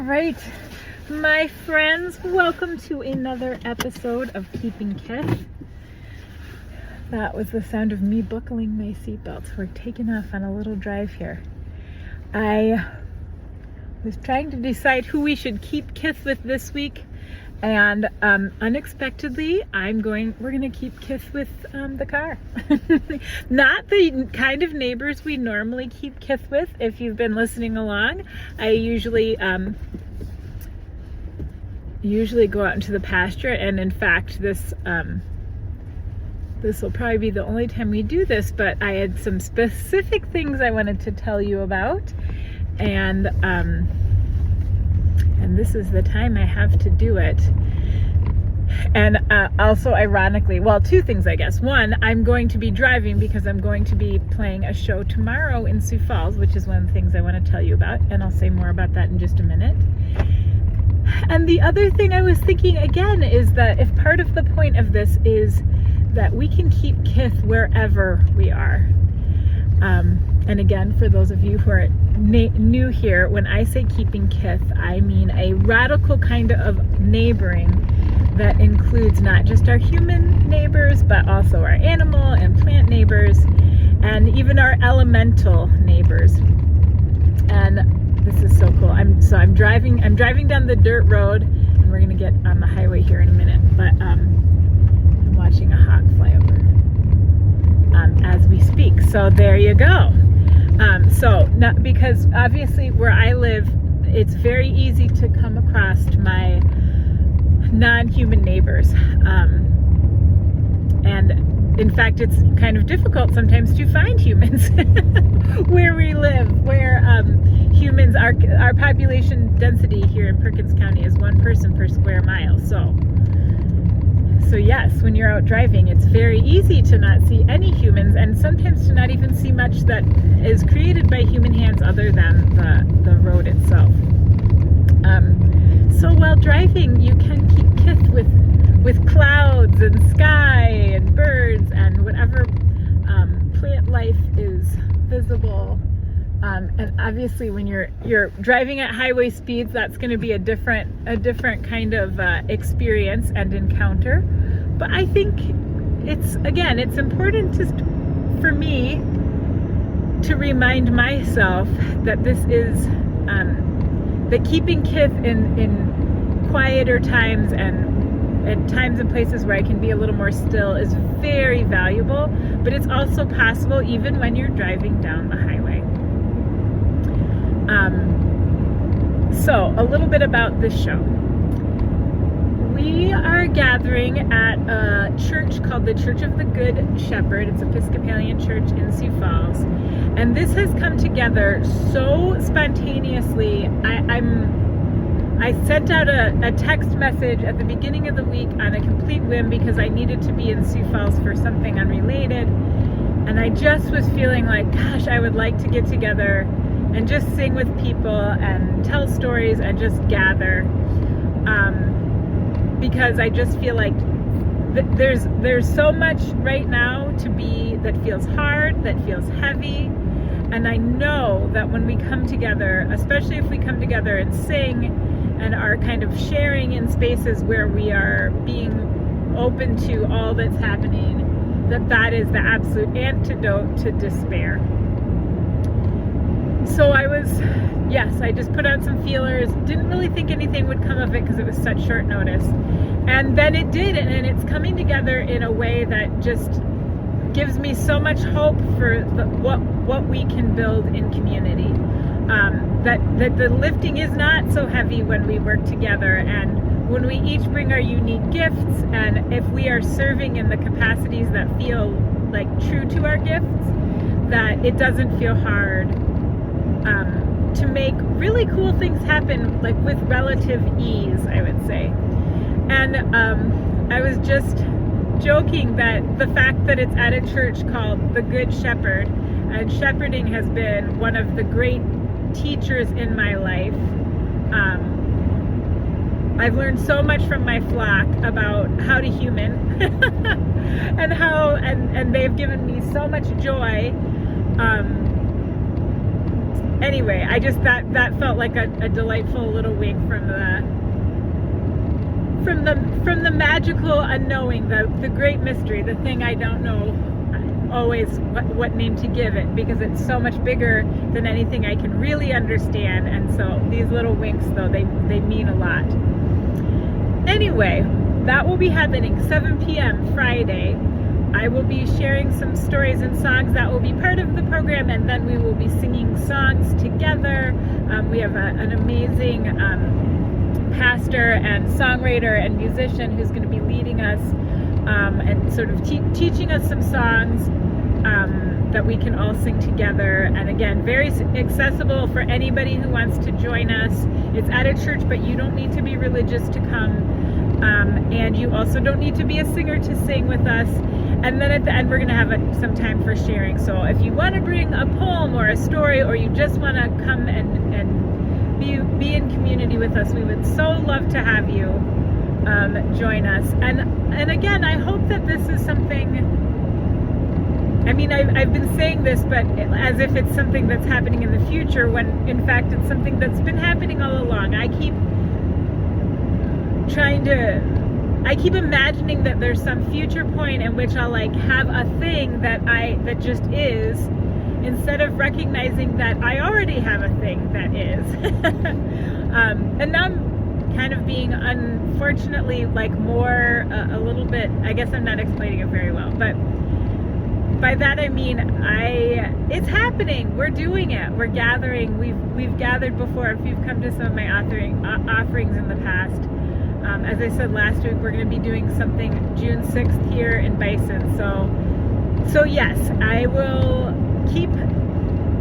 right, my friends, welcome to another episode of Keeping Kith. That was the sound of me buckling my seatbelts. We're taking off on a little drive here. I was trying to decide who we should keep Kith with this week, and unexpectedly, we're gonna keep Kith with the car. Not the kind of neighbors we normally keep Kith with. If you've been listening along, I usually go out into the pasture, and in fact, this will probably be the only time we do this, but I had some specific things I wanted to tell you about, and this is the time I have to do it. And also, ironically, well, two things, I guess. One, I'm going to be driving because I'm going to be playing a show tomorrow in Sioux Falls, which is one of the things I want to tell you about, and I'll say more about that in just a minute. And the other thing I was thinking again is that if part of the point of this is that we can keep Kith wherever we are. And again, for those of you who are new here, when I say keeping Kith, I mean a radical kind of neighboring that includes not just our human neighbors, but also our animal and plant neighbors, and even our elemental neighbors. And this is so cool. I'm driving down the dirt road, and we're gonna get on the highway here in a minute. But I'm watching a hawk fly over as we speak. So there you go. Because obviously where I live, it's very easy to come across my non-human neighbors, and in fact, it's kind of difficult sometimes to find humans where we live, where humans, our population density here in Perkins County is 1 person per square mile. So yes, when you're out driving, it's very easy to not see any humans, and sometimes to not even see much that is created by human hands other than the road itself. So while driving, you can keep Kith with clouds and sky and birds and whatever plant life is visible. And obviously, when you're driving at highway speeds, that's going to be a different kind of experience and encounter. But I think it's important for me to remind myself that this is that keeping Kith in quieter times and at times and places where I can be a little more still is very valuable. But it's also possible even when you're driving down the highway. So a little bit about this show. We are gathering at a church called the Church of the Good Shepherd. It's an Episcopalian church in Sioux Falls. And this has come together so spontaneously. I sent out a text message at the beginning of the week on a complete whim because I needed to be in Sioux Falls for something unrelated. And I just was feeling like, gosh, I would like to get together and just sing with people and tell stories and just gather. Because I just feel like there's so much right now that feels hard, that feels heavy. And I know that when we come together, especially if we come together and sing and are kind of sharing in spaces where we are being open to all that's happening, that is the absolute antidote to despair. So I just put out some feelers, didn't really think anything would come of it because it was such short notice. And then it did, and it's coming together in a way that just gives me so much hope for what we can build in community. That the lifting is not so heavy when we work together, and when we each bring our unique gifts, and if we are serving in the capacities that feel like true to our gifts, that it doesn't feel hard to make really cool things happen, like with relative ease, I would say. And I was just joking that the fact that it's at a church called the Good Shepherd, and shepherding has been one of the great teachers in my life. I've learned so much from my flock about how to human and they've given me so much joy. anyway, I just, that felt like a delightful little wink from the magical unknowing, the great mystery, the thing I don't know always what name to give it, because it's so much bigger than anything I can really understand. And so these little winks, though, they mean a lot. Anyway, that will be happening 7 p.m. Friday. I will be sharing some stories and songs that will be part of the program, and then we will be singing songs together. We have an amazing pastor and songwriter and musician who's going to be leading us and sort of teaching us some songs that we can all sing together. And again, very accessible for anybody who wants to join us. It's at a church, but you don't need to be religious to come. And you also don't need to be a singer to sing with us. And then at the end, we're going to have some time for sharing. So if you want to bring a poem or a story, or you just want to come and be in community with us, we would so love to have you join us. And again, I hope that this is something, I mean, I've been saying this, but as if it's something that's happening in the future, when in fact it's something that's been happening all along. I keep imagining that there's some future point in which I'll like have a thing that just is, instead of recognizing that I already have a thing that is. And now I'm kind of being, unfortunately, like more a little bit, I guess I'm not explaining it very well, but by that I mean it's happening. We're doing it. We're gathering. We've gathered before. If you've come to some of my offerings in the past. As I said last week, we're going to be doing something June 6th here in Bison. So yes, I will keep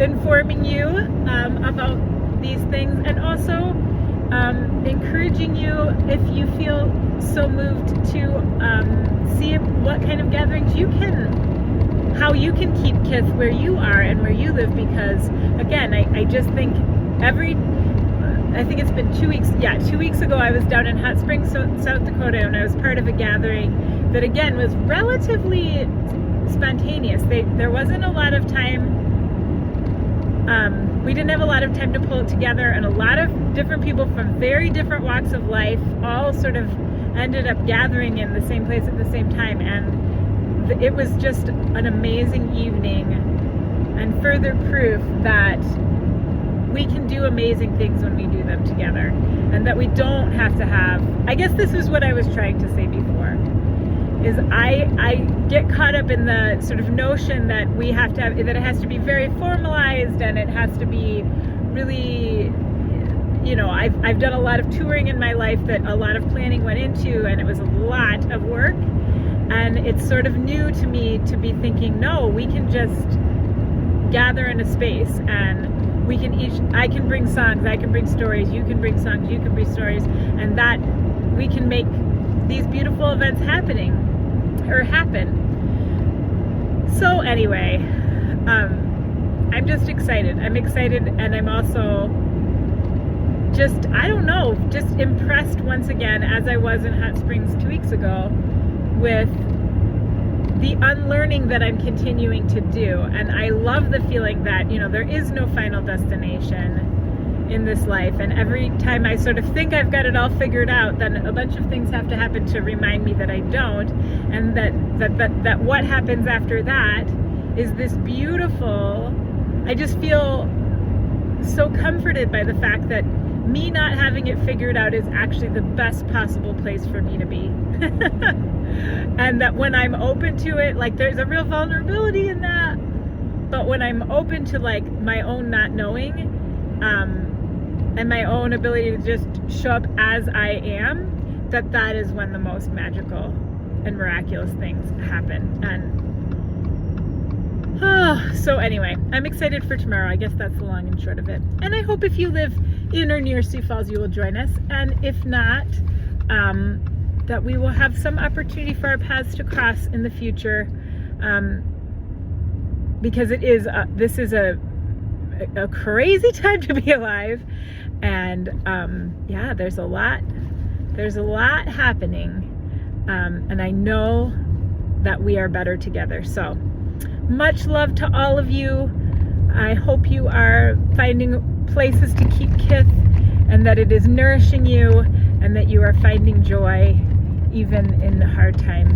informing you about these things, and also encouraging you, if you feel so moved, to see what kind of gatherings how you can keep Kith where you are and where you live. Because again, I just think I think it's been 2 weeks. Yeah, 2 weeks ago I was down in Hot Springs, South Dakota, and I was part of a gathering that again was relatively spontaneous. There wasn't a lot of time. We didn't have a lot of time to pull it together, and a lot of different people from very different walks of life all sort of ended up gathering in the same place at the same time, and it was just an amazing evening, and further proof that we can do amazing things when we do them together, and that we don't have to have, I guess this is what I was trying to say before, is I get caught up in the sort of notion that we have to have, that it has to be very formalized, and it has to be really, you know, I've done a lot of touring in my life that a lot of planning went into, and it was a lot of work, and it's sort of new to me to be thinking, no, we can just gather in a space, and we can I can bring songs, I can bring stories, you can bring songs, you can bring stories, and that we can make these beautiful events happen. So anyway, I'm just excited. I'm excited, and I'm also just, I don't know, just impressed once again, as I was in Hot Springs 2 weeks ago, with the unlearning that I'm continuing to do. And I love the feeling that, you know, there is no final destination in this life, and every time I sort of think I've got it all figured out, then a bunch of things have to happen to remind me that I don't, and that what happens after that is this beautiful, I just feel so comforted by the fact that me not having it figured out is actually the best possible place for me to be. And that when I'm open to it, like, there's a real vulnerability in that, but when I'm open to like my own not knowing, and my own ability to just show up as I am, that is when the most magical and miraculous things happen. And so anyway, I'm excited for tomorrow. I guess that's the long and short of it. And I hope if you live in or near Sioux Falls, you will join us. And if not, that we will have some opportunity for our paths to cross in the future, because this is a crazy time to be alive, and yeah, there's a lot happening, and I know that we are better together. So much love to all of you. I hope you are finding places to keep Kith, and that it is nourishing you, and that you are finding joy even in the hard times.